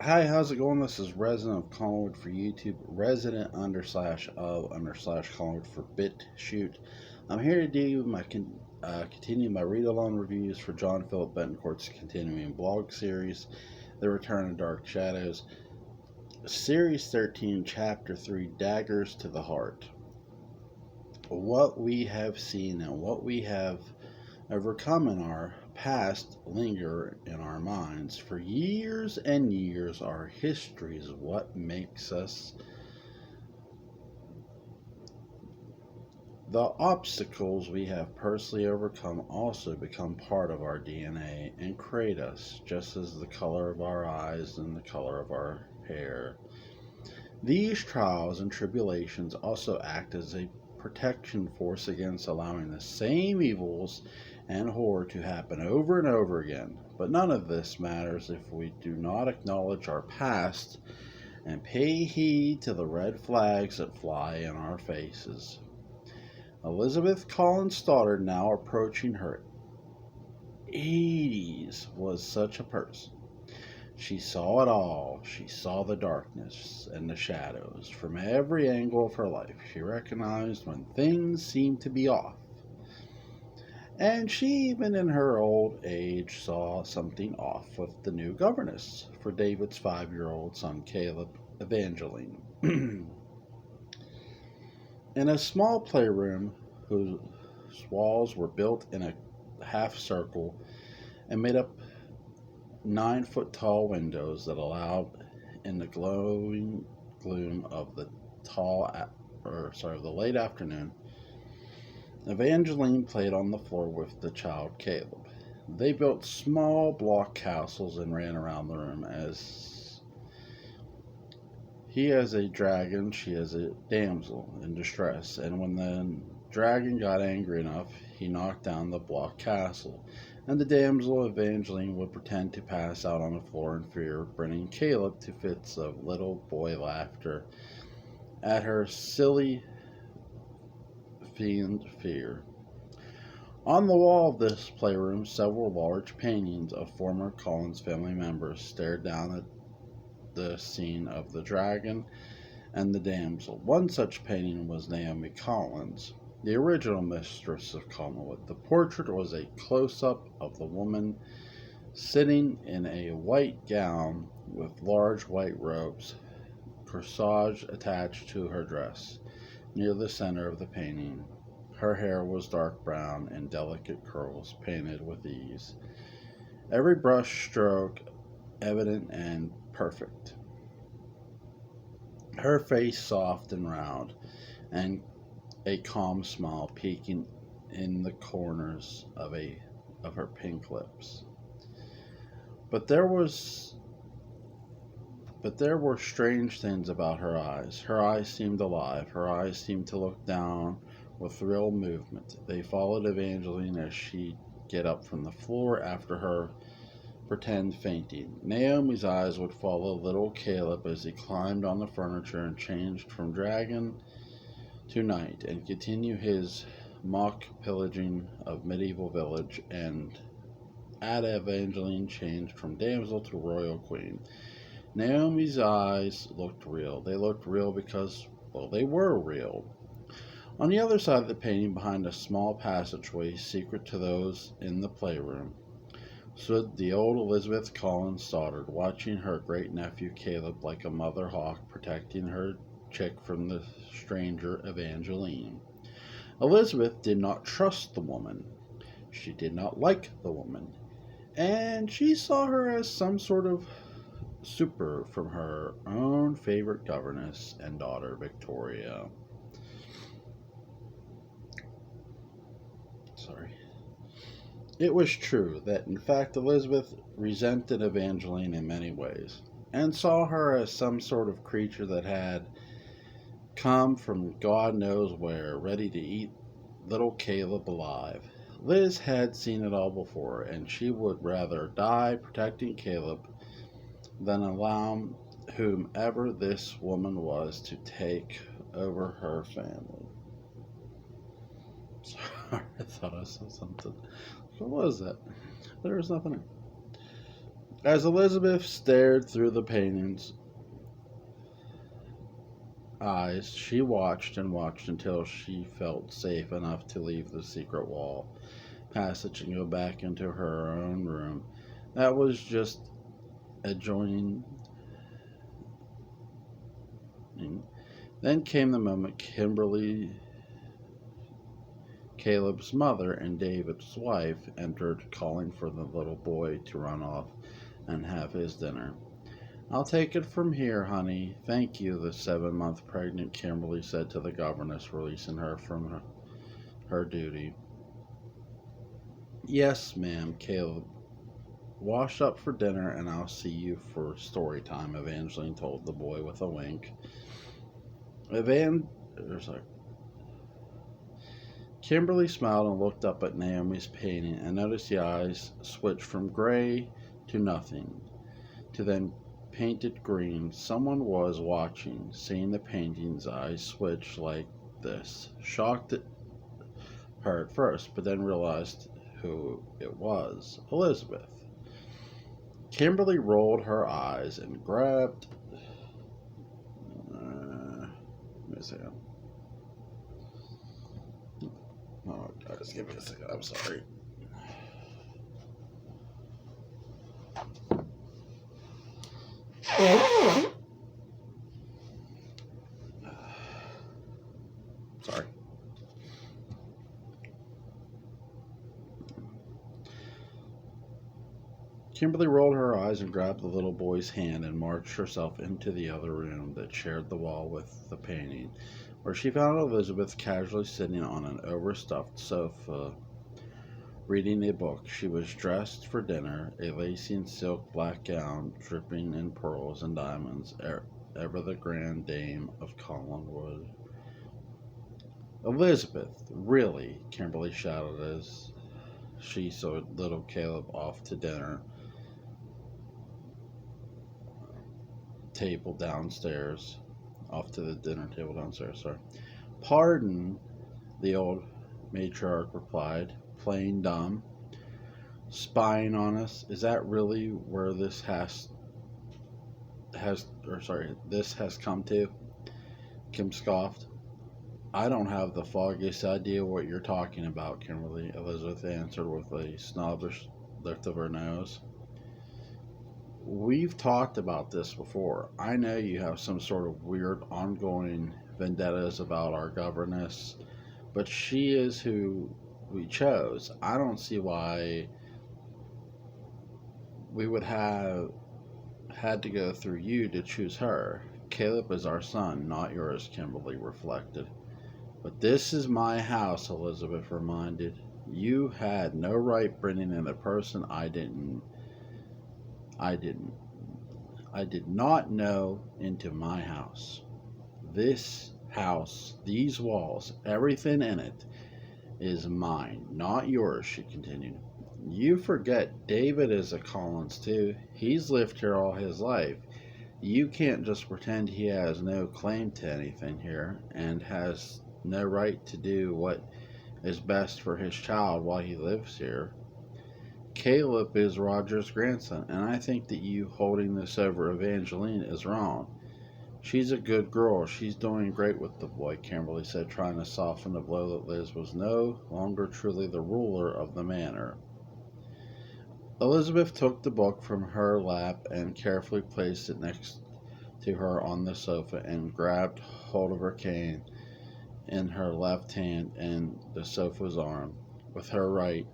Hi, how's it going? This is Resident of Collingwood for YouTube, resident _of _Collingwood for BitChute. I'm here to do continue my read along reviews for John Philip Betancourt's continuing blog series, The Return of Dark Shadows, Series 13, Chapter 3, Daggers to the Heart. What we have seen and what we have overcome in our past linger in our minds for years and years. Our history is what makes us. The obstacles we have personally overcome also become part of our DNA and create us, just as the color of our eyes and the color of our hair. These trials and tribulations also act as a protection force against allowing the same evils and horror to happen over and over again. But none of this matters if we do not acknowledge our past and pay heed to the red flags that fly in our faces. Elizabeth Collins Stoddard, now approaching her 80s, was such a person. She saw it all. She saw the darkness and the shadows from every angle of her life. She recognized when things seemed to be off. And she, even in her old age, saw something off with the new governess for David's 5-year-old son, Caleb Evangeline. In a small playroom whose walls were built in a half circle and made up 9-foot tall windows that allowed in the glowing gloom of the the late afternoon, Evangeline played on the floor with the child Caleb. They built small block castles and ran around the room as he as a dragon, she as a damsel in distress, and when the dragon got angry enough, he knocked down the block castle, and the damsel Evangeline would pretend to pass out on the floor in fear, bringing Caleb to fits of little boy laughter at her silly fiend fear. On the wall of this playroom, several large paintings of former Collins family members stared down at the scene of the dragon and the damsel. One such painting was Naomi Collins, the original mistress of Collingwood. The portrait was a close-up of the woman sitting in a white gown with large white robes, corsage attached to her dress. Near the center of the painting, her hair was dark brown in delicate curls, painted with ease. Every brush stroke evident and perfect. Her face soft and round, and a calm smile peeking in the corners of her pink lips. But there were strange things about her eyes. Her eyes seemed alive. Her eyes seemed to look down with real movement. They followed Evangeline as she'd get up from the floor after her pretend fainting. Naomi's eyes would follow little Caleb as he climbed on the furniture and changed from dragon to knight and continue his mock pillaging of medieval village, and Ada Evangeline changed from damsel to royal queen. Naomi's eyes looked real. They looked real because, well, they were real. On the other side of the painting, behind a small passageway secret to those in the playroom, stood the old Elizabeth Collins Stoddard, watching her great-nephew Caleb like a mother hawk protecting her chick from the stranger Evangeline. Elizabeth did not trust the woman. She did not like the woman, and she saw her as some sort of super from her own favorite governess and daughter, Victoria. It was true that, in fact, Elizabeth resented Evangeline in many ways, and saw her as some sort of creature that had come from God knows where, ready to eat little Caleb alive. Liz had seen it all before, and she would rather die protecting Caleb than allow whomever this woman was to take over her family. Sorry, I thought I saw something. What was that? There was nothing. As Elizabeth stared through the painting's eyes, she watched and watched until she felt safe enough to leave the secret wall passage and go back into her own room. That was just adjoining. Then came the moment Kimberly, Caleb's mother, and David's wife entered, calling for the little boy to run off and have his dinner. "I'll take it from here, honey. Thank you," the 7-month pregnant Kimberly said to the governess, releasing her from her duty. "Yes, ma'am," Caleb. "Wash up for dinner and I'll see you for story time," Evangeline told the boy with a wink. Kimberly smiled and looked up at Naomi's painting and noticed the eyes switch from gray to nothing, to then painted green. Someone was watching. Seeing the painting's eyes switch like this shocked her at first, but then realized who it was: Elizabeth. Kimberly rolled her eyes and grabbed. Let me see. Oh, guys, give me a second. I'm sorry. Sorry. Kimberly rolled her eyes and grabbed the little boy's hand and marched herself into the other room that shared the wall with the painting, where she found Elizabeth casually sitting on an overstuffed sofa reading a book. She was dressed for dinner, a lacy and silk black gown dripping in pearls and diamonds, ever the grand dame of Collinwood. "Elizabeth, really?" Kimberly shouted as she saw little Caleb off to dinner table downstairs. Off to the dinner table downstairs, sorry. "Pardon," the old matriarch replied, playing dumb. "Spying on us? Is that really where this has come to?" Kim scoffed. "I don't have the foggiest idea what you're talking about, Kimberly," Elizabeth answered with a snobbish lift of her nose. "We've talked about this before. I know you have some sort of weird ongoing vendettas about our governess, but she is who we chose. I don't see why we would have had to go through you to choose her. Caleb is our son, not yours," Kimberly reflected. "But this is my house," Elizabeth reminded. "You had no right bringing in a person I did not know into my house. This house, these walls, everything in it is mine, not yours," she continued. "You forget David is a Collins too. He's lived here all his life. You can't just pretend he has no claim to anything here and has no right to do what is best for his child while he lives here. Caleb is Roger's grandson, and I think that you holding this over Evangeline is wrong. She's a good girl. She's doing great with the boy," Kimberly said, trying to soften the blow that Liz was no longer truly the ruler of the manor. Elizabeth took the book from her lap and carefully placed it next to her on the sofa and grabbed hold of her cane in her left hand and the sofa's arm with her right,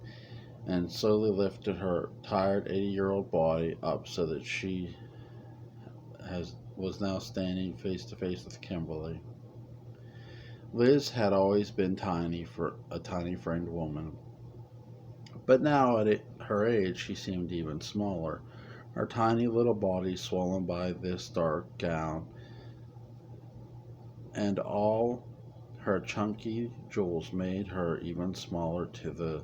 and slowly lifted her tired 80-year-old body up so that she was now standing face to face with Kimberly. Liz had always been tiny for a tiny framed woman, but now at her age she seemed even smaller. Her tiny little body swollen by this dark gown, and all her chunky jewels made her even smaller to the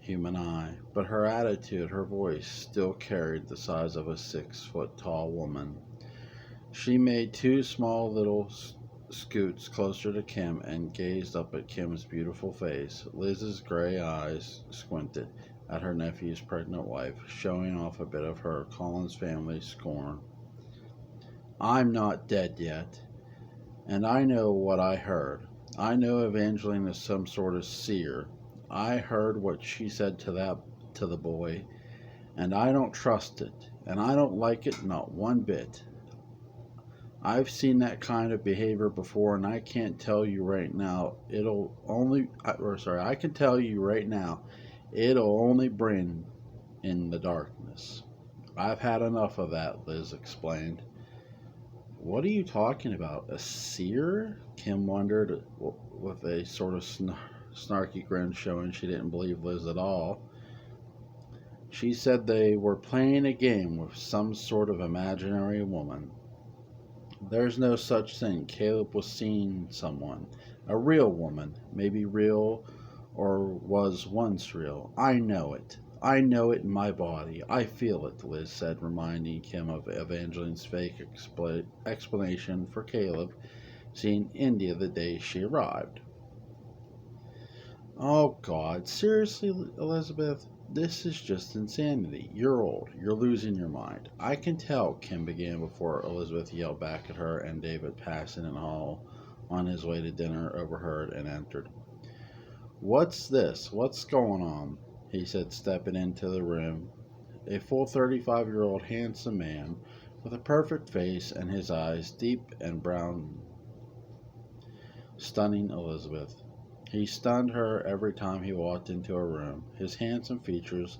human eye, but her attitude, her voice, still carried the size of a 6-foot tall woman. She made 2 small little scoots closer to Kim and gazed up at Kim's beautiful face. Liz's gray eyes squinted. at her nephew's pregnant wife, showing off a bit of her Collins family scorn. I'm not dead yet, and I know what I heard. I know Evangeline is some sort of seer. I heard what she said to the boy, and I don't trust it, and I don't like it not one bit. I've seen that kind of behavior before, and I can't tell you right now. I can tell you right now, it'll only bring in the darkness. I've had enough of that, Liz explained. What are you talking about? A seer? Kim wondered, with a sort of snarky grin showing she didn't believe Liz at all. She said they were playing a game with some sort of imaginary woman. There's no such thing. Caleb was seeing someone. A real woman. Maybe real, or was once real. I know it. I know it in my body. I feel it, Liz said, reminding Kim of Evangeline's fake explanation for Caleb seeing India the day she arrived. Oh, God. Seriously, Elizabeth? This is just insanity. You're old. You're losing your mind. I can tell, Kim began before Elizabeth yelled back at her, and David, passing in the hall on his way to dinner, overheard and entered. What's this? What's going on? He said, stepping into the room. A full 35-year-old handsome man with a perfect face and his eyes deep and brown, stunning Elizabeth. He stunned her every time he walked into a room. His handsome features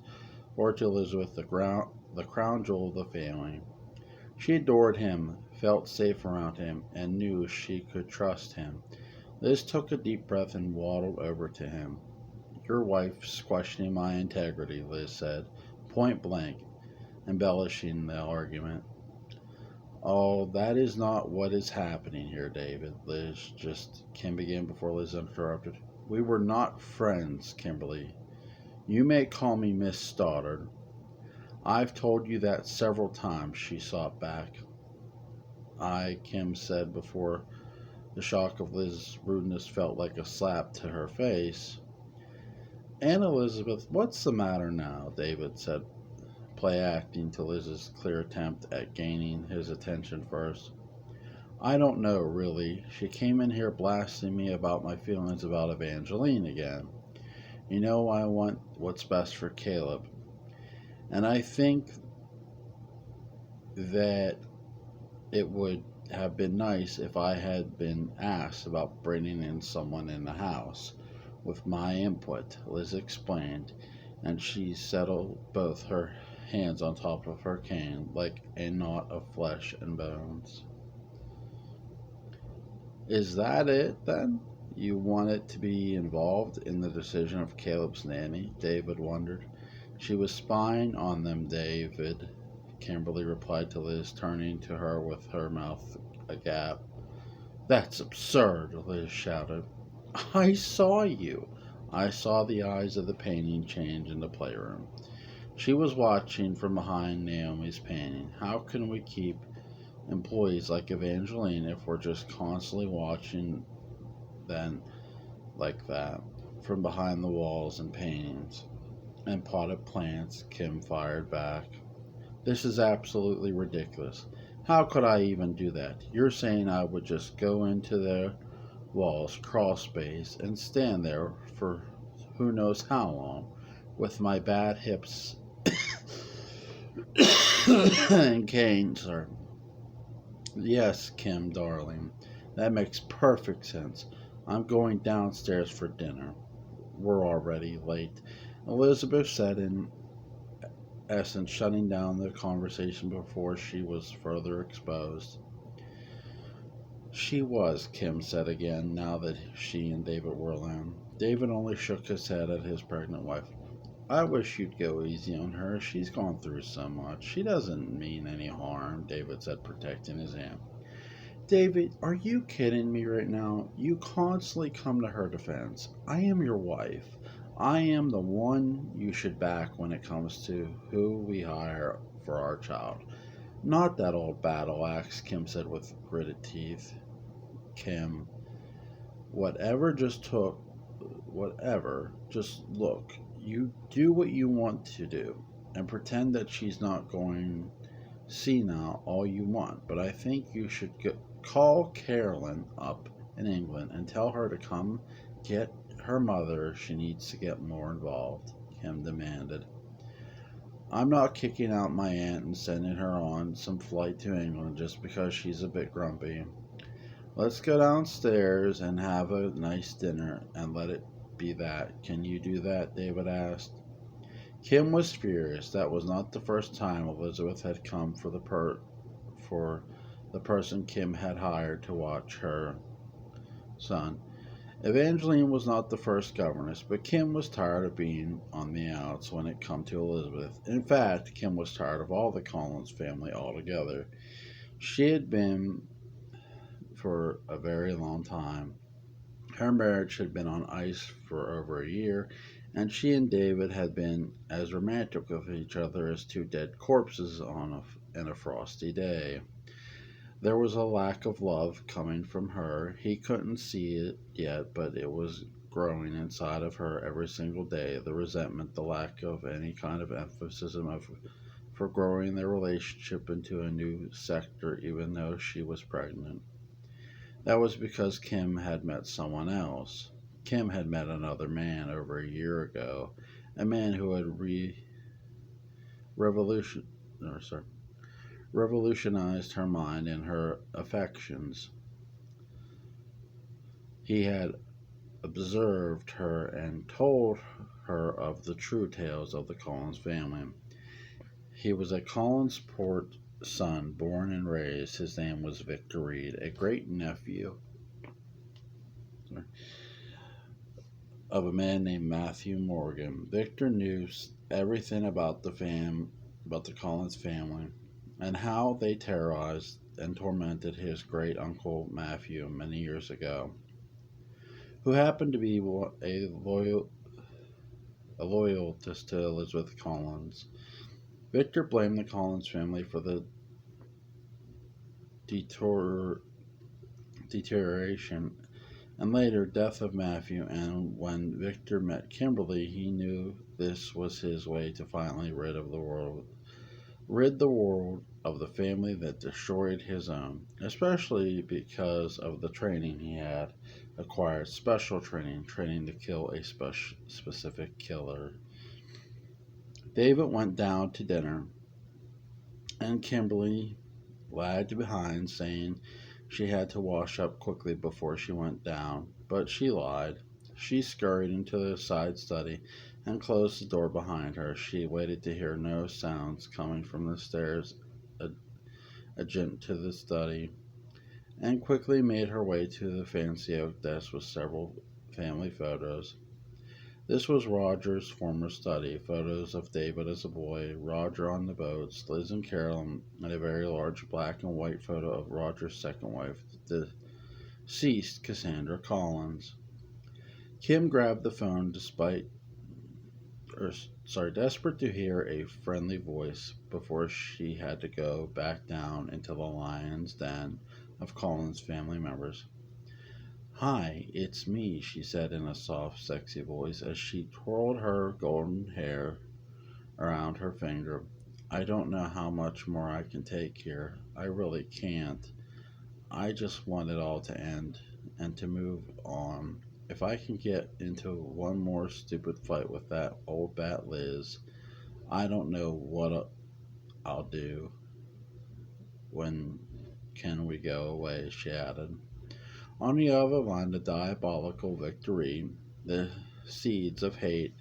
were to Elizabeth the crown jewel of the family. She adored him, felt safe around him, and knew she could trust him. Liz took a deep breath and waddled over to him. Your wife's questioning my integrity, Liz said, point blank, embellishing the argument. Oh, that is not what is happening here, David. Kim began before Liz interrupted. We were not friends, Kimberly. You may call me Miss Stoddard. I've told you that several times, she sought back. Kim said before the shock of Liz's rudeness felt like a slap to her face. Aunt Elizabeth, what's the matter now? David said, play acting to Liz's clear attempt at gaining his attention first. I don't know, really. She came in here blasting me about my feelings about Evangeline again. You know I want what's best for Caleb. And I think that it would have been nice if I had been asked about bringing in someone in the house with my input, Liz explained, and she settled both her hands on top of her cane like a knot of flesh and bones. Is that it, then? You wanted to be involved in the decision of Caleb's nanny? David wondered. She was spying on them, David, Kimberly replied to Liz, turning to her with her mouth agape. That's absurd, Liz shouted. I saw you. I saw the eyes of the painting change in the playroom. She was watching from behind Naomi's painting. How can we keep employees like Evangeline if we're just constantly watching them like that from behind the walls and paintings and potted plants? Kim fired back. This is absolutely ridiculous. How could I even do that? You're saying I would just go into their walls, crawl space, and stand there for who knows how long with my bad hips and cane, sir. Yes, Kim, darling. That makes perfect sense. I'm going downstairs for dinner. We're already late, Elizabeth said, in essence shutting down the conversation before she was further exposed. She was, Kim said again, now that she and David were alone. David only shook his head at his pregnant wife. I wish you'd go easy on her. She's gone through so much. She doesn't mean any harm, David said, protecting his aunt. David, are you kidding me right now? You constantly come to her defense. I am your wife. I am the one you should back when it comes to who we hire for our child. Not that old battle axe, Kim said with gritted teeth. Kim, whatever, just look. You do what you want to do and pretend that she's not going senile all you want, but I think you should call Carolyn up in England and tell her to come get her mother. She needs to get more involved, Kim demanded. I'm not kicking out my aunt and sending her on some flight to England just because she's a bit grumpy. Let's go downstairs and have a nice dinner and let it be that. Can you do that? David asked. Kim was furious. That was not the first time Elizabeth had come for the person Kim had hired to watch her son. Evangeline was not the first governess, but Kim was tired of being on the outs when it come to Elizabeth. In fact, Kim was tired of all the Collins family altogether. She had been for a very long time. Her marriage had been on ice for over a year, and she and David had been as romantic with each other as two dead corpses in a frosty day. There was a lack of love coming from her. He couldn't see it yet, but it was growing inside of her every single day. The resentment, the lack of any kind of emphasis for growing their relationship into a new sector, even though she was pregnant. That was because Kim had met someone else. Kim had met another man over a year ago, a man who had revolution, or sorry, revolutionized her mind and her affections. He had observed her and told her of the true tales of the Collins family. He was a Collinsport son, born and raised. His name was Victor Reed, a great nephew of a man named Matthew Morgan. Victor knew everything about about the Collins family, and how they terrorized and tormented his great uncle Matthew many years ago, who happened to be a loyalist to Elizabeth Collins. Victor blamed the Collins family for the detor- deterioration and later death of Matthew, and when Victor met Kimberly, he knew this was his way to finally rid the world of the family that destroyed his own, especially because of the training he had acquired, special training to kill a specific killer. David went down to dinner, and Kimberly lagged behind, saying she had to wash up quickly before she went down, but she lied. She scurried into the side study and closed the door behind her. She waited to hear no sounds coming from the stairs adjacent to the study, and quickly made her way to the fancy oak desk with several family photos. This was Roger's former study, photos of David as a boy, Roger on the boats, Liz and Carolyn, and a very large black and white photo of Roger's second wife, the deceased Cassandra Collins. Kim grabbed the phone desperate to hear a friendly voice before she had to go back down into the lion's den of Collins family members. Hi, it's me, she said in a soft, sexy voice as she twirled her golden hair around her finger. I don't know how much more I can take here. I really can't. I just want it all to end and to move on. If I can get into one more stupid fight with that old bat Liz, I don't know what I'll do. When can we go away? She added. On the other line, the diabolical Victorine, the seeds of hate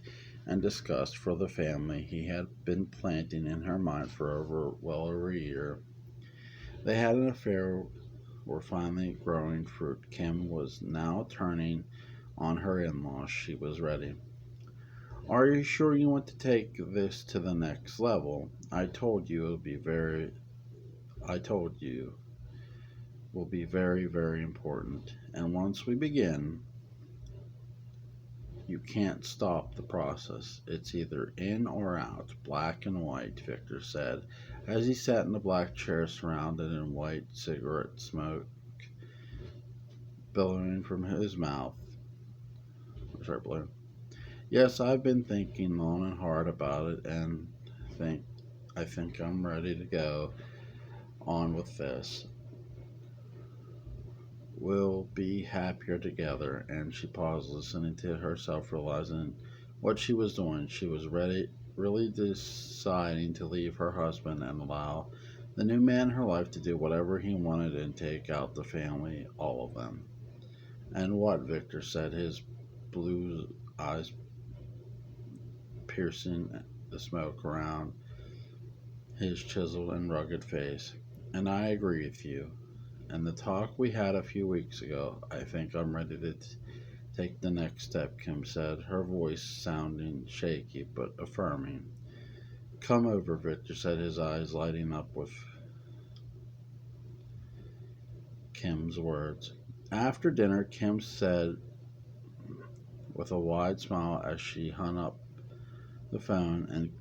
and disgust for the family he had been planting in her mind for over a year. They had an affair were finally growing fruit. Kim was now turning on her in-laws. She was ready. Are you sure you want to take this to the next level? I told you will be very, very important. And once we begin, you can't stop the process. It's either in or out, black and white, Victor said, as he sat in the black chair surrounded in white cigarette smoke billowing from his mouth. Sorry, blue. Yes, I've been thinking long and hard about it, and think I think I'm ready to go on with this. We'll be happier together. And she paused, listening to herself, realizing what she was doing. She was really deciding to leave her husband and allow the new man in her life to do whatever he wanted and take out the family, all of them. And what? Victor said, his blue eyes piercing the smoke around his chiseled and rugged face. And I agree with you. And the talk we had a few weeks ago, I think I'm ready to take the next step, Kim said, her voice sounding shaky but affirming. Come over, Victor said, his eyes lighting up with Kim's words. After dinner, Kim said with a wide smile as she hung up the phone and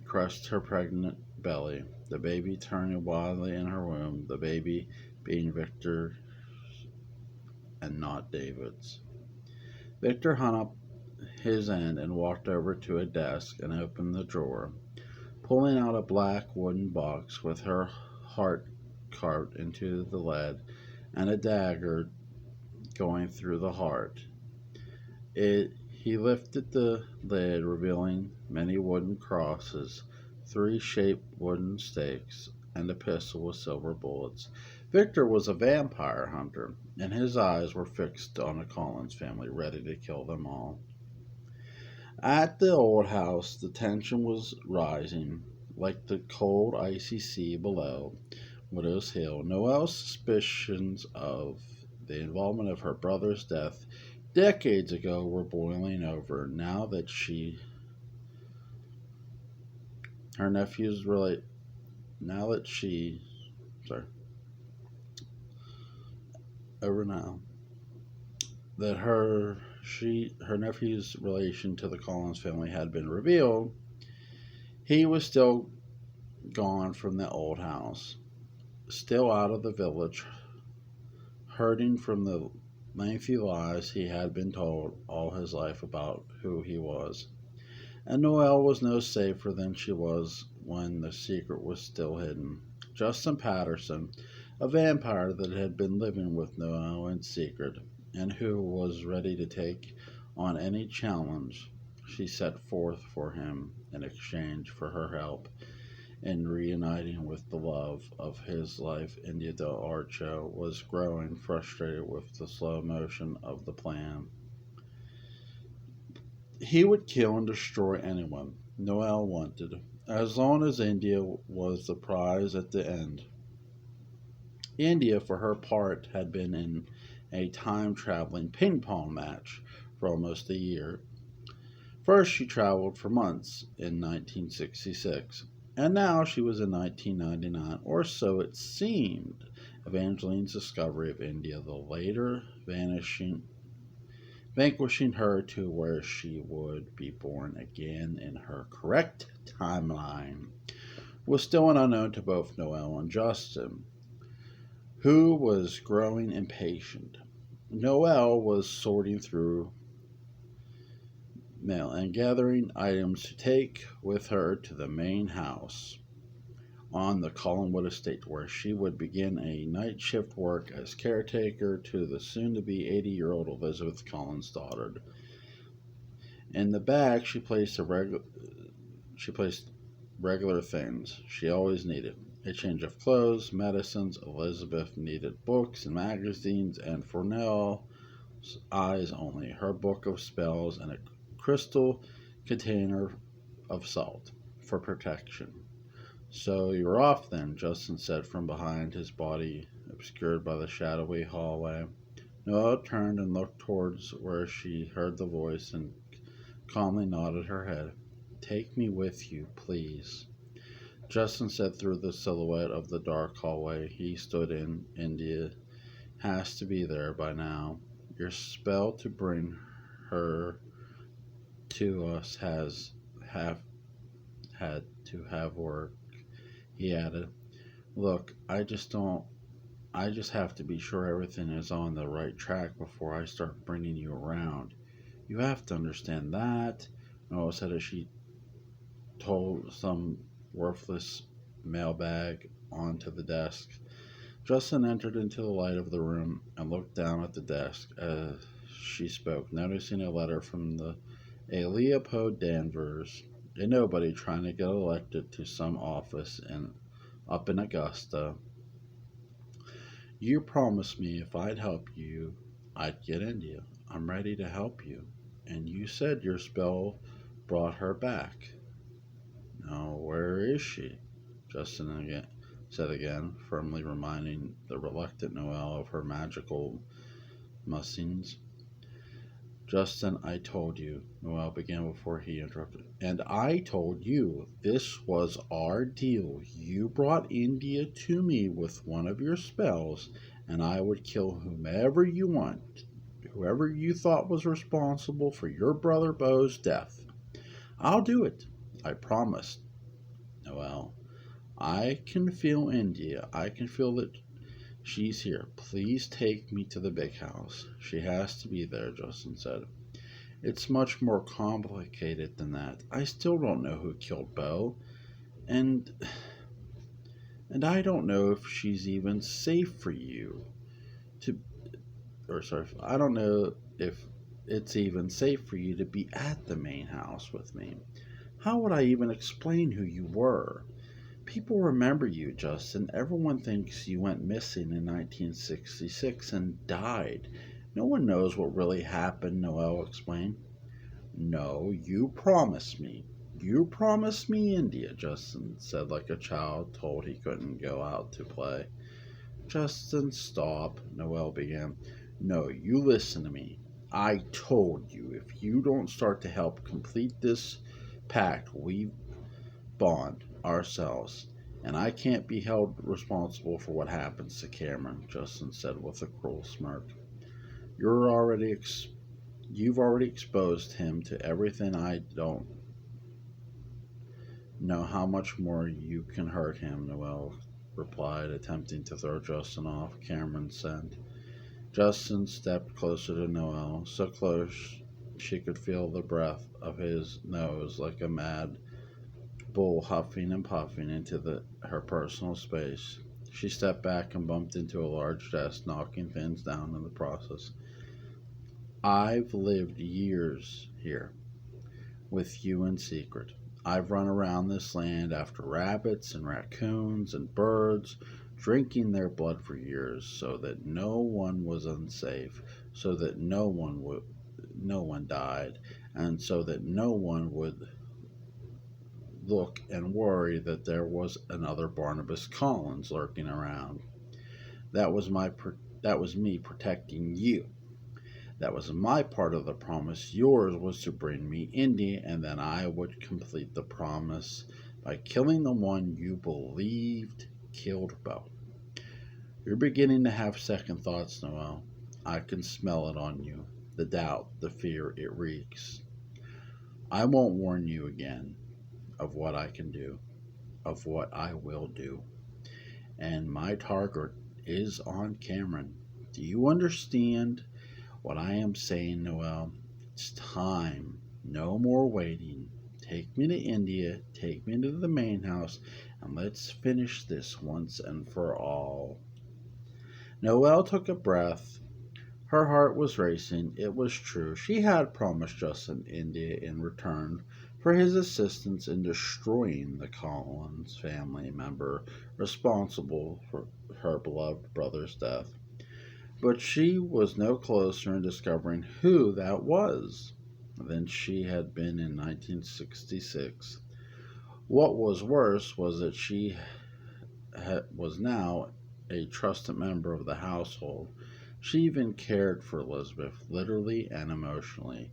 crushed her pregnant belly, the baby turning wildly in her womb, the baby being Victor and not David's. Victor hung up his end and walked over to a desk and opened the drawer, pulling out a black wooden box with her heart carved into the lead and a dagger going through the heart. He lifted the lid, revealing many wooden crosses, three shaped wooden stakes, and a pistol with silver bullets. Victor was a vampire hunter, and his eyes were fixed on the Collins family, ready to kill them all. At the old house, the tension was rising, like the cold, icy sea below Widow's Hill. Noelle's suspicions of the involvement of her brother's death decades ago were boiling over. Her nephew's really now that she sorry over now that her nephew's relation to the Collins family had been revealed, he was still gone from the old house, still out of the village, hurting from the lengthy lies he had been told all his life about who he was. And Noelle was no safer than she was when the secret was still hidden. Justin Patterson, a vampire that had been living with Noelle in secret, and who was ready to take on any challenge she set forth for him in exchange for her help in reuniting with the love of his life. India Del Archo was growing frustrated with the slow motion of the plan. He would kill and destroy anyone Noel wanted, as long as India was the prize at the end. India, for her part, had been in a time traveling ping pong match for almost a year. First, she traveled for months in 1966, and now she was in 1999, or so it seemed. Evangeline's discovery of India, the later vanquishing her to where she would be born again in her correct timeline, was still an unknown to both Noel and Justin, who was growing impatient. Noel was sorting through mail and gathering items to take with her to the main house on the Collinwood estate, where she would begin a night shift work as caretaker to the soon to be 80-year-old Elizabeth Collins' daughter. In the bag, she placed regular things she always needed: a change of clothes, medicines. Elizabeth needed books and magazines, and for Nell's eyes only, her book of spells and a crystal container of salt for protection. So you're off then, Justin said from behind, his body obscured by the shadowy hallway. Noelle turned and looked towards where she heard the voice and calmly nodded her head. Take me with you, please. Justin said through the silhouette of the dark hallway he stood in. India has to be there by now. Your spell to bring her to us has have had to have worked, he added. Look, I just have to be sure everything is on the right track before I start bringing you around. You have to understand that, Noah said as she told some worthless mailbag onto the desk. Justin entered into the light of the room and looked down at the desk as she spoke, noticing a letter from a Leopold Danvers, a nobody trying to get elected to some office up in Augusta. You promised me if I'd help you, I'd get India. I'm ready to help you. And you said your spell brought her back. Now, where is she? Justin again said again, firmly reminding the reluctant Noelle of her magical musings. Justin, I told you, Noelle began before he interrupted. And I told you this was our deal. You brought India to me with one of your spells, and I would kill whomever you want, whoever you thought was responsible for your brother Beau's death. I'll do it. I promise, Noelle. I can feel India. I can feel that she's here. Please take me to the big house. She has to be there, Justin said. It's much more complicated than that. I still don't know who killed Beau, and I don't know if she's even safe for you to I don't know if it's even safe for you to be at the main house with me. How would I even explain who you were? People remember you, Justin. Everyone thinks you went missing in 1966 and died. No one knows what really happened, Noelle explained. No, you promised me. You promised me India, Justin said like a child told he couldn't go out to play. Justin, stop, Noelle began. No, you listen to me. I told you if you don't start to help complete this pact, we bond ourselves. And I can't be held responsible for what happens to Cameron, Justin said with a cruel smirk. You're already You've already exposed him to everything. I don't know how much more you can hurt him, Noelle replied, attempting to throw Justin off Cameron's scent. Justin stepped closer to Noelle, so close she could feel the breath of his nose like a mad bull huffing and puffing into her personal space. She stepped back and bumped into a large desk, knocking things down in the process. I've lived years here with you in secret. I've run around this land after rabbits and raccoons and birds, drinking their blood for years so that no one was unsafe, so that no one died, and so that no one would look and worry that there was another Barnabas Collins lurking around. That was that was me protecting you. That was my part of the promise. Yours was to bring me Indy, and then I would complete the promise by killing the one you believed killed Beau. You're beginning to have second thoughts, Noelle. I can smell it on you. The doubt, the fear, it reeks. I won't warn you again of what I can do, of what I will do. And my target is on Cameron. Do you understand what I am saying, Noelle? It's time. No more waiting. Take me to India, take me to the main house, and let's finish this once and for all. Noelle took a breath. Her heart was racing. It was true. She had promised Justin India in return for his assistance in destroying the Collins family member responsible for her beloved brother's death. But she was no closer in discovering who that was than she had been in 1966. What was worse was that she was now a trusted member of the household. She even cared for Elizabeth, literally and emotionally.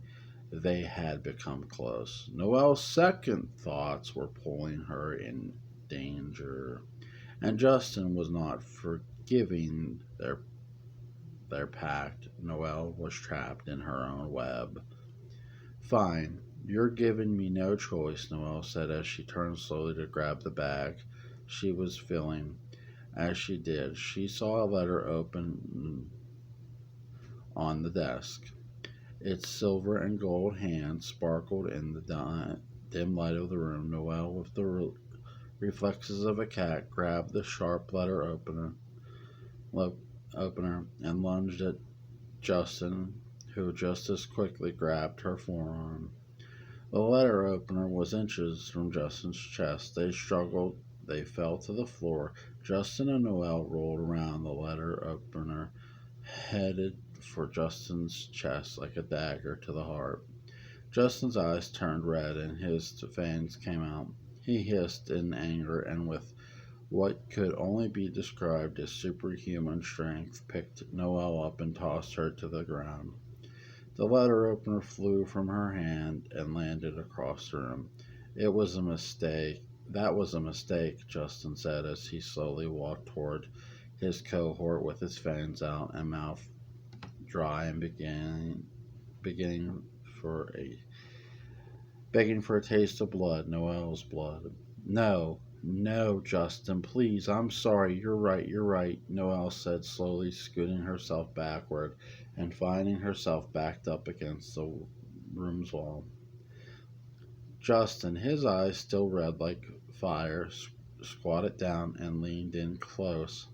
They had become close. Noelle's second thoughts were pulling her in danger, and Justin was not forgiving their pact. Noelle was trapped in her own web. Fine, you're giving me no choice, Noelle said as she turned slowly to grab the bag she was filling. As she did, she saw a letter open on the desk. Its silver and gold hand sparkled in the dim light of the room. Noel, with the reflexes of a cat, grabbed the sharp opener and lunged at Justin, who just as quickly grabbed her forearm. The letter opener was inches from Justin's chest. They struggled. They fell to the floor. Justin and Noel rolled around the letter opener, headed for Justin's chest like a dagger to the heart. Justin's eyes turned red and his fangs came out. He hissed in anger and, with what could only be described as superhuman strength, picked Noelle up and tossed her to the ground. The letter opener flew from her hand and landed across the room. It was a mistake. That was a mistake, Justin said as he slowly walked toward his cohort with his fangs out and mouth dry and beginning for a begging for a taste of blood, Noel's blood. No, no, Justin, please, I'm sorry. You're right, Noelle said, slowly scooting herself backward and finding herself backed up against the room's wall. Justin, his eyes still red like fire, squatted down and leaned in close.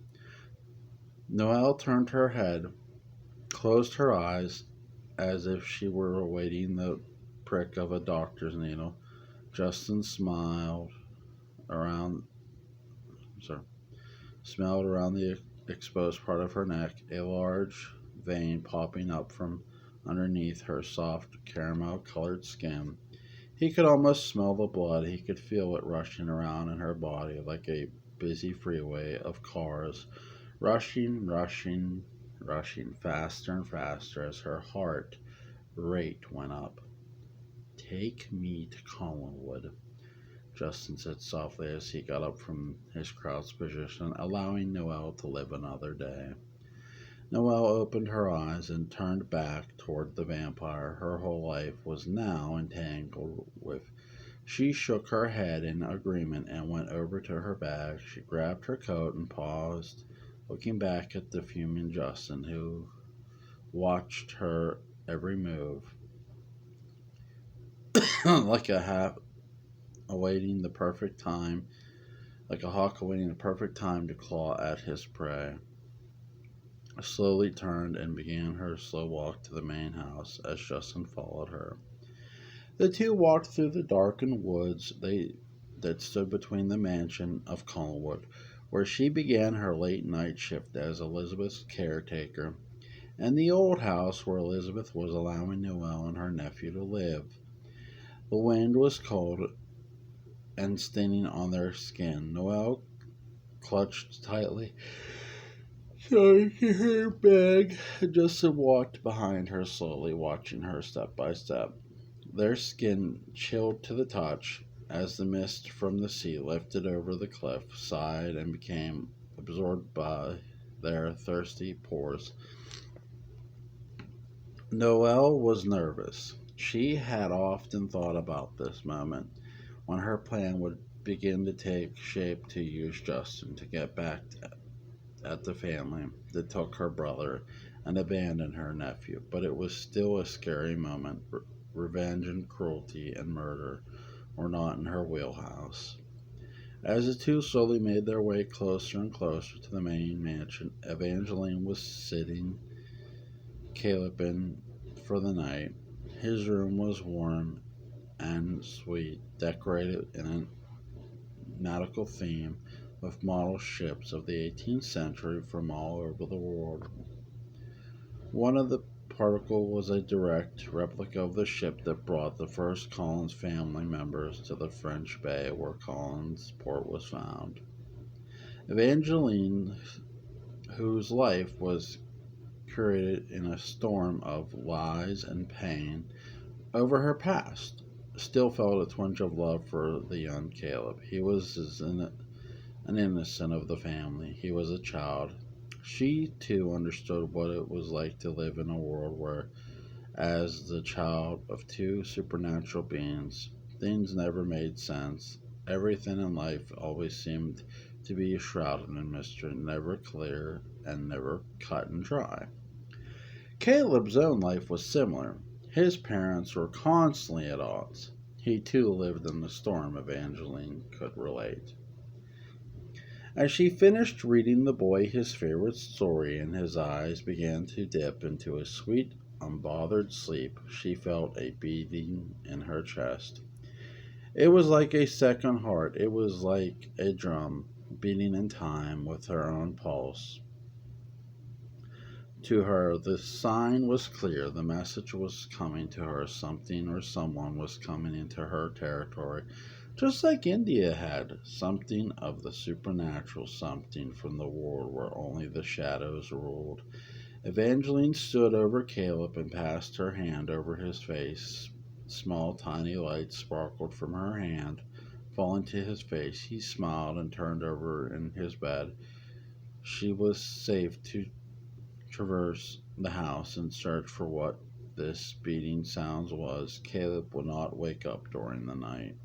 Noelle turned her head, closed her eyes as if she were awaiting the prick of a doctor's needle. Justin around, sorry, smelled around the exposed part of her neck, a large vein popping up from underneath her soft caramel-colored skin. He could almost smell the blood. He could feel it rushing around in her body like a busy freeway of cars, rushing faster and faster as her heart rate went up. Take me to Collinwood, Justin said softly as he got up from his crouched position, allowing Noelle to live another day. Noelle opened her eyes and turned back toward the vampire. Her whole life was now entangled with. She shook her head in agreement and went over to her bag. She grabbed her coat and paused, looking back at the fuming Justin, who watched her every move, like a awaiting the perfect time, like a hawk awaiting the perfect time to claw at his prey. Slowly turned and began her slow walk to the main house as Justin followed her. The two walked through the darkened woods that stood between the mansion of Collinwood, where she began her late night shift as Elizabeth's caretaker, and the old house where Elizabeth was allowing Noelle and her nephew to live. The wind was cold and stinging on their skin. Noelle clutched tightly so her bag. Justin walked behind her slowly, watching her step by step. Their skin chilled to the touch as the mist from the sea lifted over the cliff side and became absorbed by their thirsty pores. Noelle was nervous. She had often thought about this moment when her plan would begin to take shape to use Justin to get back at the family that took her brother and abandoned her nephew. But it was still a scary moment. Revenge and cruelty and murder were not in her wheelhouse. As the two slowly made their way closer and closer to the main mansion, Evangeline was sitting Caleb in for the night. His room was warm and sweet, decorated in a nautical theme with model ships of the 18th century from all over the world. One of the particle was a direct replica of the ship that brought the first Collins family members to the French Bay where Collins port was found. Evangeline, whose life was curated in a storm of lies and pain over her past, still felt a twinge of love for the young Caleb. He was an innocent of the family. He was a child. She, too, understood what it was like to live in a world where, as the child of two supernatural beings, things never made sense. Everything in life always seemed to be shrouded in mystery, never clear and never cut and dry. Caleb's own life was similar. His parents were constantly at odds. He too lived in the storm, Evangeline could relate. As she finished reading the boy his favorite story and his eyes began to dip into a sweet, unbothered sleep, she felt a beating in her chest. It was like a second heart. It was like a drum beating in time with her own pulse. To her, the sign was clear. The message was coming to her. Something or someone was coming into her territory. Just like India had something of the supernatural, something from the world where only the shadows ruled. Evangeline stood over Caleb and passed her hand over his face. Small, tiny lights sparkled from her hand, falling to his face. He smiled and turned over in his bed. She was safe to traverse the house and search for what this beating sounds was. Caleb would not wake up during the night.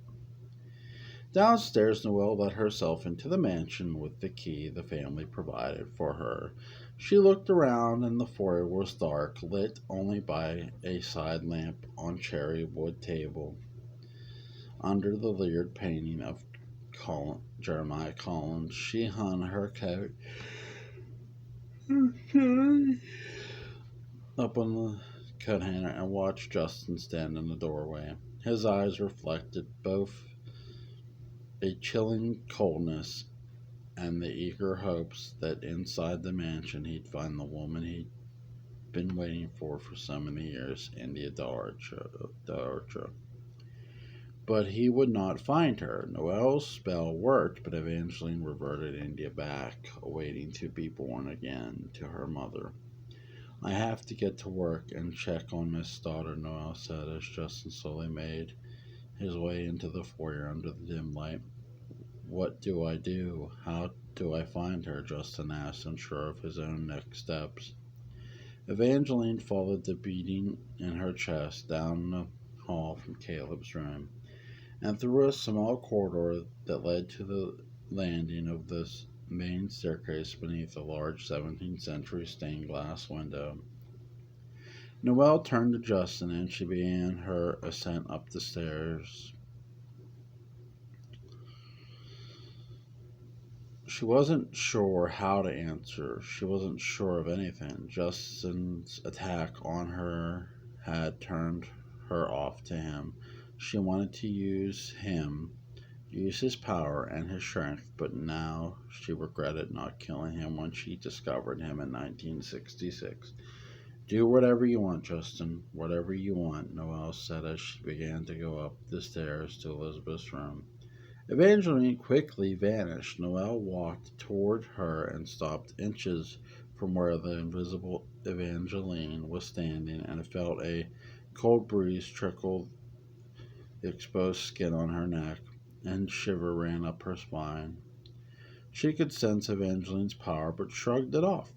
Downstairs, Noelle let herself into the mansion with the key the family provided for her. She looked around, and the foyer was dark, lit only by a side lamp on cherry wood table under the layered painting of Jeremiah Collins. She hung her coat up on the coat hanger and watched Justin stand in the doorway. His eyes reflected both a chilling coldness and the eager hopes that inside the mansion he'd find the woman he'd been waiting for so many years, India Darcha. But he would not find her. Noelle's spell worked, but Evangeline reverted India back, waiting to be born again to her mother. I have to get to work and check on Miss Stoddard, Noelle said as Justin slowly made his way into the foyer under the dim light. What do I do? How do I find her? Justin asked, unsure of his own next steps. Evangeline followed the beating in her chest down the hall from Caleb's room and through a small corridor that led to the landing of the main staircase beneath a large 17th century stained glass window. Noelle turned to Justin and she began her ascent up the stairs. She wasn't sure how to answer. She wasn't sure of anything. Justin's attack on her had turned her off to him. She wanted to use his power and his strength, but now she regretted not killing him when she discovered him in 1966. Do whatever you want, Justin. Whatever you want, Noelle said as she began to go up the stairs to Elizabeth's room. Evangeline quickly vanished. Noelle walked toward her and stopped inches from where the invisible Evangeline was standing and felt a cold breeze trickle the exposed skin on her neck, and shiver ran up her spine. She could sense Evangeline's power, but shrugged it off.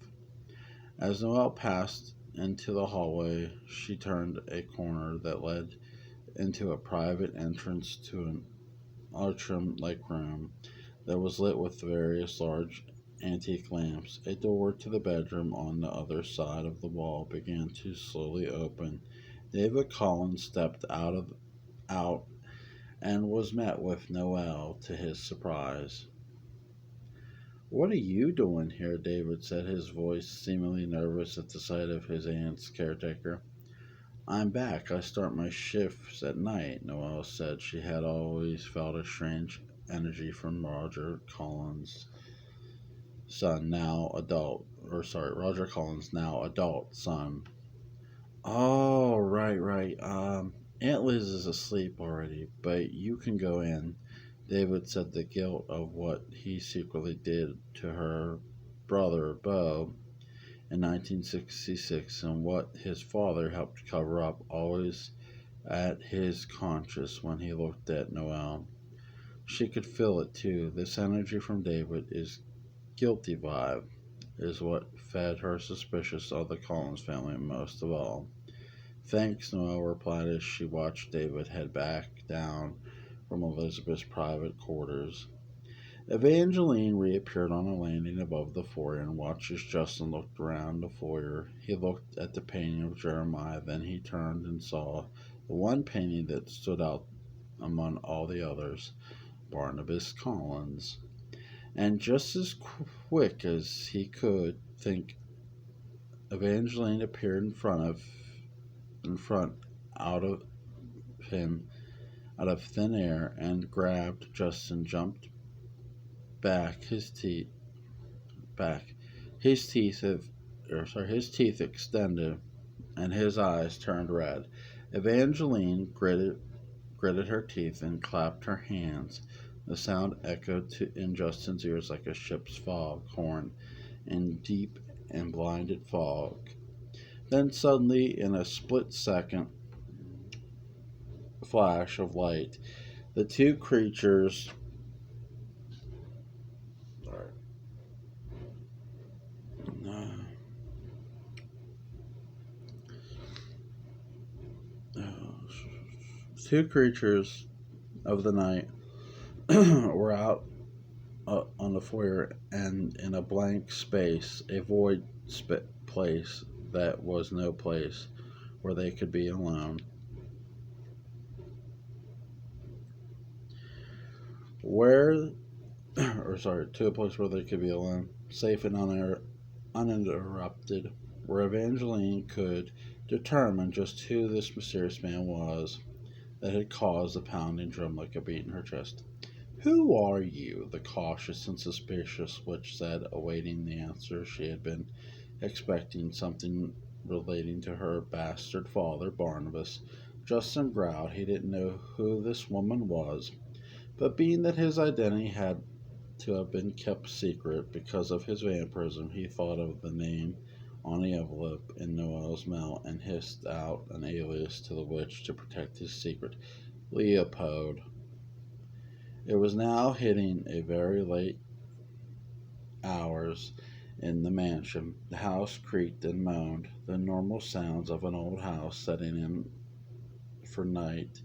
As Noelle passed into the hallway, she turned a corner that led into a private entrance to an atrium-like room that was lit with various large antique lamps. A door to the bedroom on the other side of the wall began to slowly open. David Collins stepped out and was met with Noelle to his surprise. What are you doing here? David said, his voice seemingly nervous at the sight of his aunt's caretaker. I'm back. I start my shifts at night, Noelle said. She had always felt a strange energy from Roger Collins' now adult son. Oh, right. Aunt Liz is asleep already, but you can go in. David said the guilt of what he secretly did to her brother, Beau, in 1966 and what his father helped cover up always at his conscience when he looked at Noelle. She could feel it too. This energy from David, his guilty vibe, is what fed her suspicious of the Collins family most of all. Thanks, Noelle replied as she watched David head back down from Elizabeth's private quarters. Evangeline reappeared on a landing above the foyer and watched as Justin looked around the foyer. He looked at the painting of Jeremiah, then he turned and saw the one painting that stood out among all the others, Barnabas Collins. And just as quick as he could think, Evangeline appeared in front out of him out of thin air and grabbed Justin, jumped back, back. His teeth have, his teeth extended, and his eyes turned red. Evangeline gritted her teeth and clapped her hands. The sound echoed in Justin's ears like a ship's fog horn in deep and blinded fog. Then suddenly, in a split-second flash of light, the two creatures two creatures of the night were out on the foyer and in a blank space, a void place that was no place where they could be alone. To a place where they could be alone, safe and uninterrupted, where Evangeline could determine just who this mysterious man was that had caused the pounding drum like a beat in her chest. "Who are you?" the cautious and suspicious witch said, awaiting the answer. She had been expecting something relating to her bastard father, Barnabas. Justin growled. He didn't know who this woman was, but being that his identity had to have been kept secret because of his vampirism, he thought of the name on the envelope in Noel's mail and hissed out an alias to the witch to protect his secret. Leopold. It was now hitting a very late hours in the mansion. The house creaked and moaned, the normal sounds of an old house setting in for night.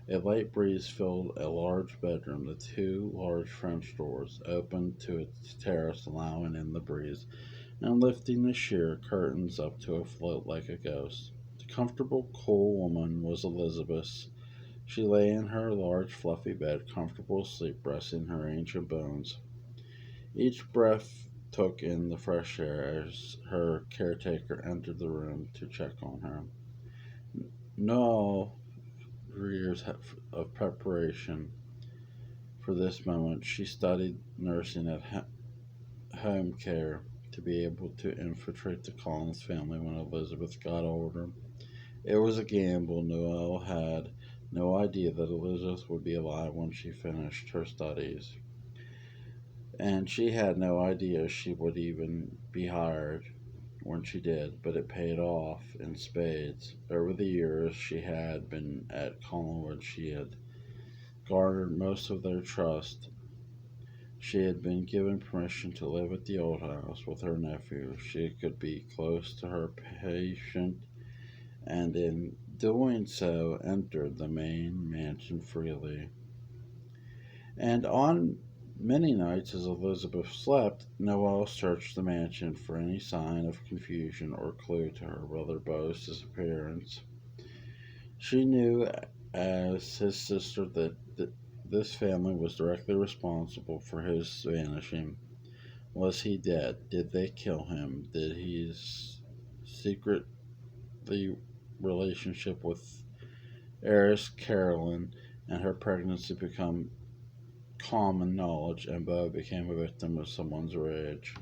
A light breeze filled a large bedroom. The two large French doors opened to its terrace, allowing in the breeze and lifting the sheer curtains up to afloat like a ghost. The comfortable, cool woman was Elizabeth. She lay in her large, fluffy bed, comfortable asleep, resting her ancient bones. Each breath took in the fresh air as her caretaker entered the room to check on her. No years of preparation for this moment. She studied nursing at home care to be able to infiltrate the Collins family when Elizabeth got older. It was a gamble. Noelle had no idea that Elizabeth would be alive when she finished her studies, and she had no idea she would even be hired when she did, but it paid off in spades. Over the years she had been at Collinwood, she had garnered most of their trust. She had been given permission to live at the old house with her nephew. She could be close to her patient, and in doing so entered the main mansion freely. And on many nights as Elizabeth slept, Noel searched the mansion for any sign of confusion or clue to her brother Beau's disappearance. She knew, as his sister, that this family was directly responsible for his vanishing. Was he dead? Did they kill him? Did his secret the relationship with heiress Carolyn and her pregnancy become common knowledge, and Beau became a victim of someone's rage?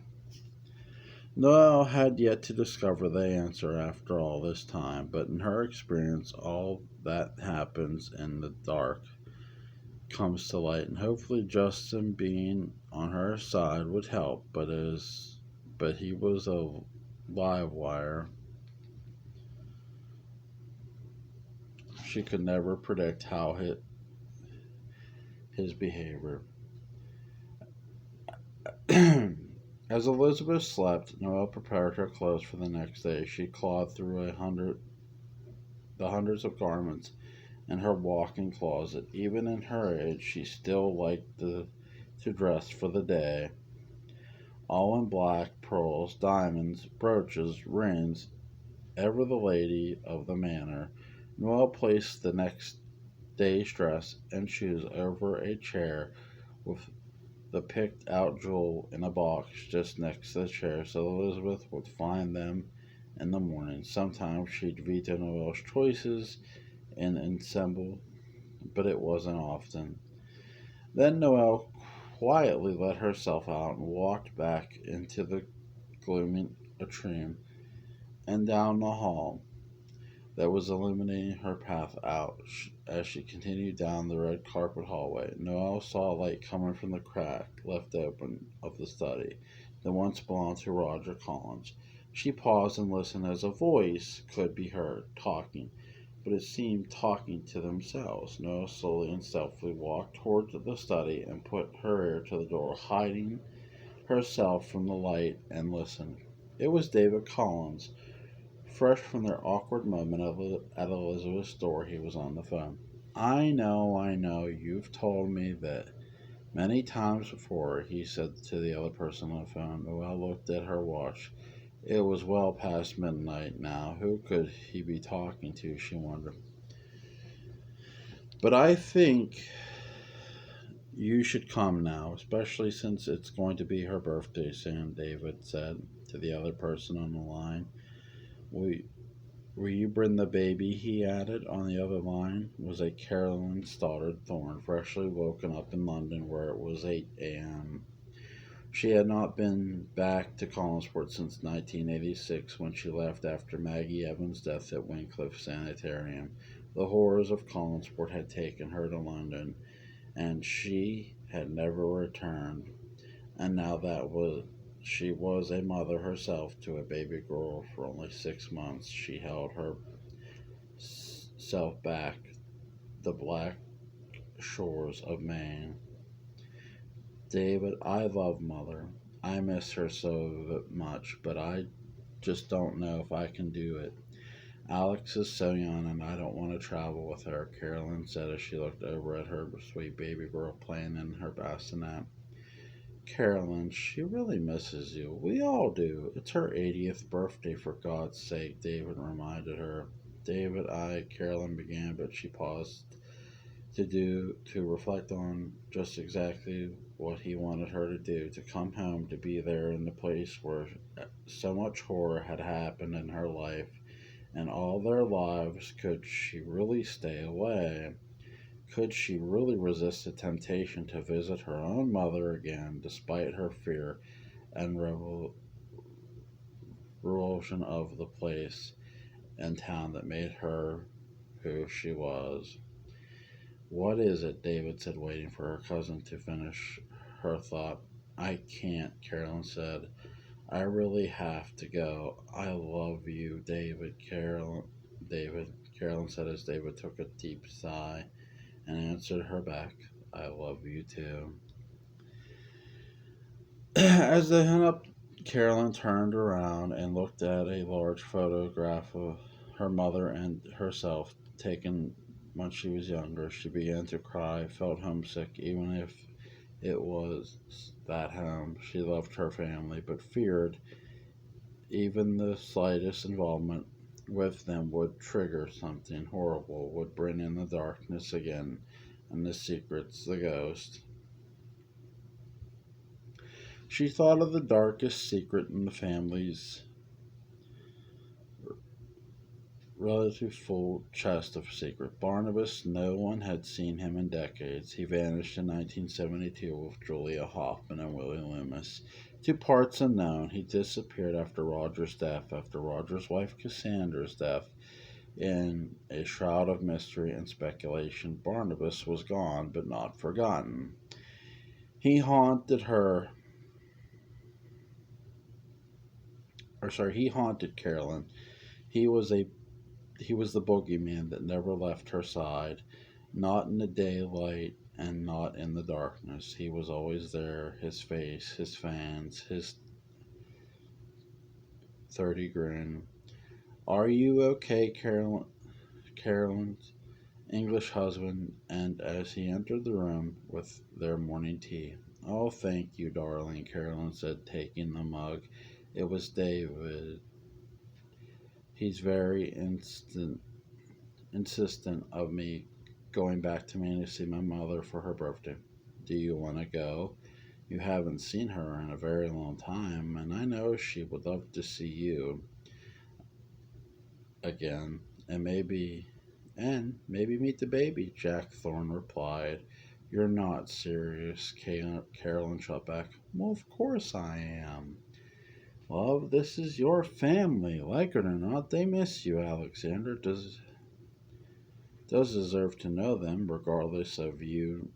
Noelle had yet to discover the answer after all this time, but in her experience, all that happens in the dark comes to light, and hopefully Justin being on her side would help, but he was a live wire. She could never predict how his behavior. As Elizabeth slept, Noelle prepared her clothes for the next day. She clawed through the hundreds of garments in her walk-in closet. Even in her age, she still liked to to dress for the day, all in black, pearls, diamonds, brooches, rings, ever the lady of the manor. Noel placed the next day's dress and shoes over a chair with the picked out jewel in a box just next to the chair so Elizabeth would find them in the morning. Sometimes she'd veto Noel's choices and assemble, but it wasn't often. Then Noel quietly let herself out and walked back into the gloomy atrium and down the hall that was illuminating her path out. As she continued down the red carpet hallway, Noel saw a light coming from the crack left open of the study that once belonged to Roger Collins. She paused and listened as a voice could be heard talking, but it seemed talking to themselves. Noel slowly and stealthily walked toward the study and put her ear to the door, hiding herself from the light, and listened. It was David Collins. Fresh from their awkward moment at Elizabeth's door, he was on the phone. I know, you've told me that many times before, he said to the other person on the phone. Noelle looked at her watch. It was well past midnight now. Who could he be talking to, she wondered. But I think you should come now, especially since it's going to be her birthday soon, David said to the other person on the line. Will, will you bring the baby? He added. On the other line was a Carolyn Stoddard Thorne, freshly woken up in London, where it was 8 a.m. She had not been back to Collinsport since 1986, when she left after Maggie Evans' death at Wincliffe Sanitarium. The horrors of Collinsport had taken her to London, and she had never returned. And now that was she was a mother herself to a baby girl for only 6 months. She held herself back the black shores of Maine. David, I love mother. I miss her so much, but I just don't know if I can do it. Alex is so young and I don't want to travel with her, Carolyn said as she looked over at her sweet baby girl playing in her bassinet. Carolyn, she really misses you. We all do. It's her 80th birthday, for God's sake, David reminded her. Carolyn began, but she paused to reflect on just exactly what he wanted her to do, to come home, to be there in the place where so much horror had happened in her life and all their lives. Could she really stay away? Could she really resist the temptation to visit her own mother again, despite her fear and revulsion of the place and town that made her who she was? What is it? David said, waiting for her cousin to finish her thought. I can't, Carolyn said. I really have to go. I love you, David, Carolyn said as David took a deep sigh and answered her back. I love you too. As they hung up, Carolyn turned around and looked at a large photograph of her mother and herself taken when she was younger. She began to cry, felt homesick, even if it was that home. She loved her family, but feared even the slightest involvement with them would trigger something horrible, would bring in the darkness again, and the secrets, the ghost. She thought of the darkest secret in the family's relatively full chest of secret. Barnabas, no one had seen him in decades. He vanished in 1972 with Julia Hoffman and Willie Loomis. To parts unknown, he disappeared after Roger's death, after Roger's wife Cassandra's death. In a shroud of mystery and speculation, Barnabas was gone but not forgotten. He haunted her, he haunted Carolyn. He was a he was the boogeyman that never left her side, not in the daylight and not in the darkness. He was always there, his face, his fangs, his 30 grin. Are you okay, Carolyn's English husband, and as he entered the room with their morning tea. Oh, thank you, darling, Carolyn said, taking the mug. It was David. He's very insistent of me going back to Maine to see my mother for her birthday. Do you want to go? You haven't seen her in a very long time, and I know she would love to see you again, and maybe meet the baby, Jack Thorne replied. You're not serious, Carolyn shot back. Well, of course I am. Love, this is your family. Like it or not, they miss you. Alexander does deserve to know them, regardless of you.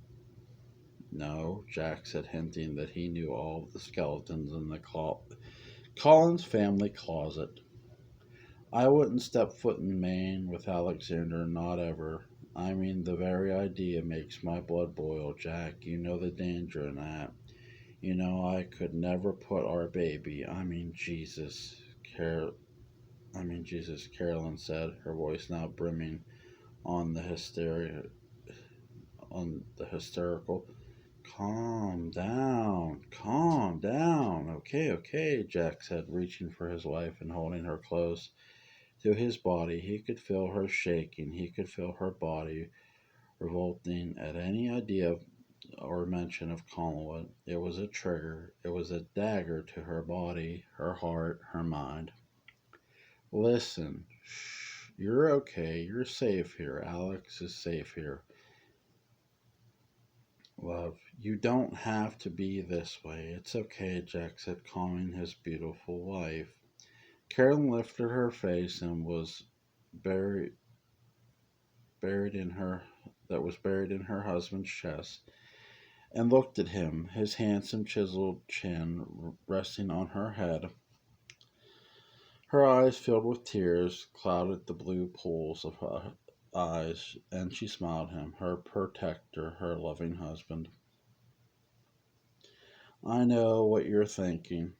No, Jack said, hinting that he knew all of the skeletons in the Collins family closet. I wouldn't step foot in Maine with Alexander, not ever. I mean, the very idea makes my blood boil, Jack. You know the danger in that. You know I could never put our baby. Jesus, Carolyn said, her voice now brimming on the hysteria, on the hysterical. Calm down. Okay, okay, Jack said, reaching for his wife and holding her close to his body. He could feel her shaking. He could feel her body revolting at any idea or mention of Collingwood. It was a trigger. It was a dagger to her body, her heart, her mind. Listen, shh, you're okay. You're safe here. Alex is safe here. Love, you don't have to be this way. It's okay, Jack said, calming his beautiful wife. Carolyn lifted her face and was buried, buried in her that was buried in her husband's chest, and looked at him, his handsome chiseled chin resting on her head. Her eyes filled with tears, clouded the blue pools of her eyes, and she smiled at him, her protector, her loving husband. I know what you're thinking,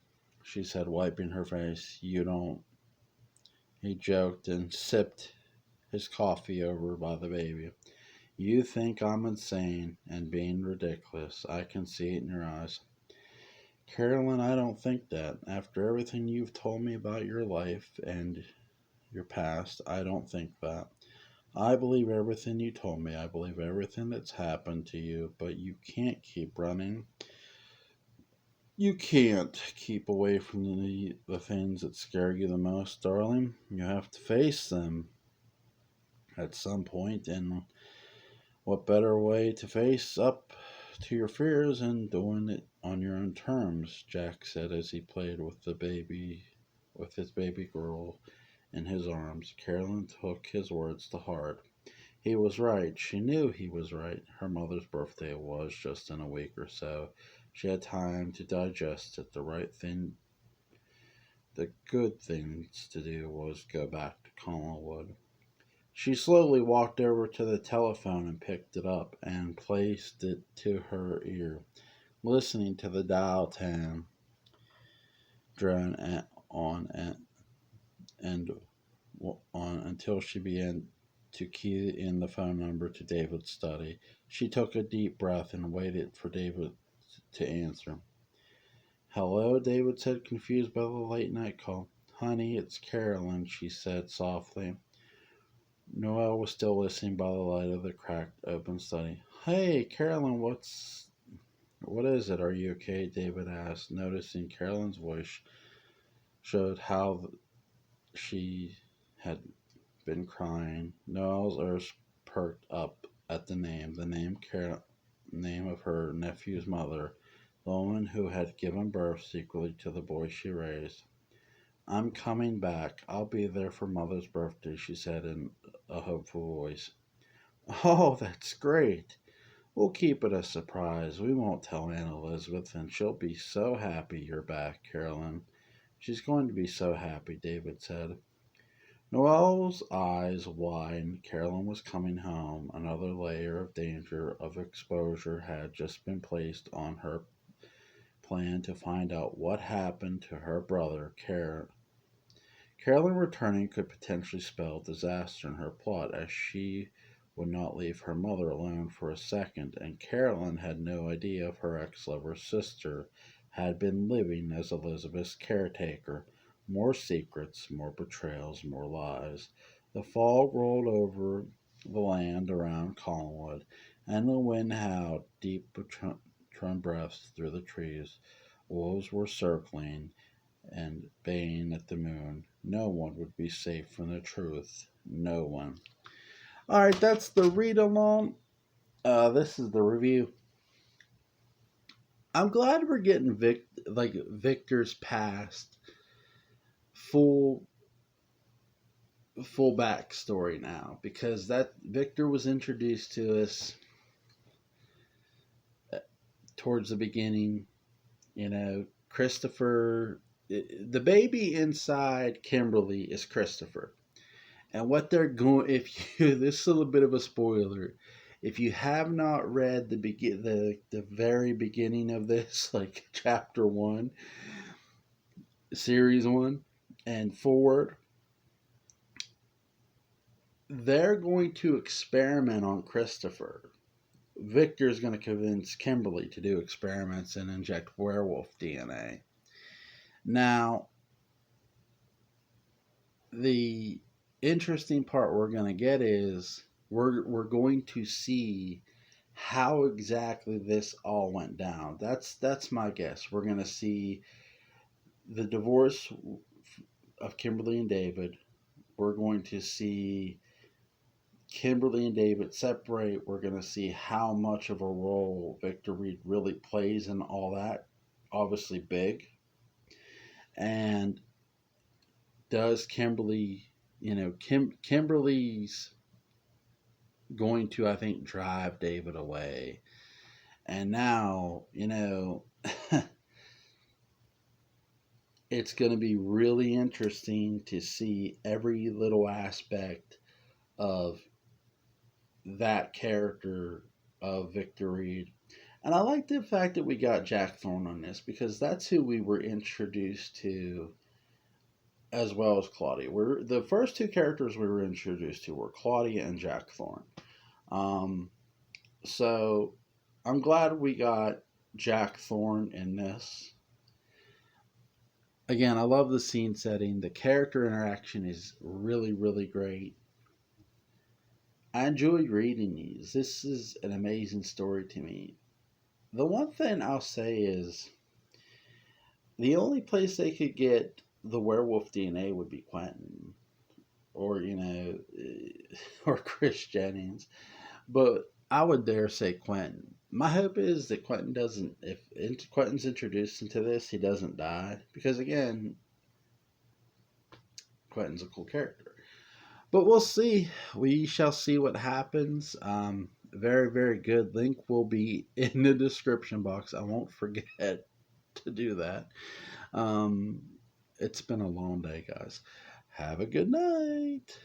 she said, wiping her face. You don't. He joked and sipped his coffee over by the baby. You think I'm insane and being ridiculous. I can see it in your eyes. Carolyn, I don't think that. After everything you've told me about your life and your past, I don't think that. I believe everything you told me. I believe everything that's happened to you, but you can't keep running. You can't keep away from the things that scare you the most, darling. You have to face them at some point, and what better way to face up to your fears and doing it on your own terms, Jack said as he played with his baby girl in his arms. Carolyn took his words to heart. He was right. She knew he was right. Her mother's birthday was just in a week or so. She had time to digest it. The good things to do was go back to Collinwood. She slowly walked over to the telephone and picked it up and placed it to her ear, listening to the dial tone drone and on until she began to key in the phone number to David's study. She took a deep breath and waited for David to answer. Hello, David said, confused by the late night call. Honey, it's Carolyn, she said softly. Noel was still listening by the light of the cracked open study. Hey, Carolyn, what is it? Are you okay? David asked, noticing Carolyn's voice showed how she had been crying. Noel's ears perked up at the name of her nephew's mother, the woman who had given birth secretly to the boy she raised. I'm coming back. I'll be there for Mother's birthday, she said in a hopeful voice. Oh, that's great. We'll keep it a surprise. We won't tell Aunt Elizabeth, and she'll be so happy you're back, Carolyn. She's going to be so happy, David said. Noel's eyes widened. Carolyn was coming home. Another layer of danger of exposure had just been placed on her plan to find out what happened to her brother, Carolyn returning could potentially spell disaster in her plot, as she would not leave her mother alone for a second, and Carolyn had no idea if her ex lover's sister had been living as Elizabeth's caretaker. More secrets, more betrayals, more lies. The fog rolled over the land around Collinwood, and the wind howled deep between breaths through the trees. Wolves were circling and baying at the moon. No one would be safe from the truth. No one. All right, that's the read along. This is the review. I'm glad we're getting Victor's past full backstory now, because that Victor was introduced to us towards the beginning. You know, Christopher, the baby inside Kimberly is Christopher. And what they're going, if you, this is a little bit of a spoiler. If you have not read the very beginning of this, like chapter 1, series 1 and forward, they're going to experiment on Christopher. Victor's going to convince Kimberly to do experiments and inject werewolf DNA. Now, the interesting part we're going to get is we're going to see how exactly this all went down. That's my guess. We're going to see the divorce of Kimberly and David. We're going to see Kimberly and David separate. We're going to see how much of a role Victor Reed really plays in all that. Obviously big. And does Kimberly, Kimberly's going to, I think, drive David away. And now, it's going to be really interesting to see every little aspect of that character of Victor Reed. And I like the fact that we got Jack Thorne on this, because that's who we were introduced to, as well as Claudia. The first two characters we were introduced to were Claudia and Jack Thorne. So I'm glad we got Jack Thorne in this. Again, I love the scene setting. The character interaction is really, really great. I enjoyed reading these. This is an amazing story to me. The one thing I'll say is the only place they could get the werewolf DNA would be Quentin, or or Chris Jennings. But I would dare say Quentin. My hope is that Quentin doesn't, if Quentin's introduced into this, he doesn't die. Because again, Quentin's a cool character. But we'll see. We shall see what happens. Very, very good. Link will be in the description box. I won't forget to do that. It's been a long day, guys. Have a good night.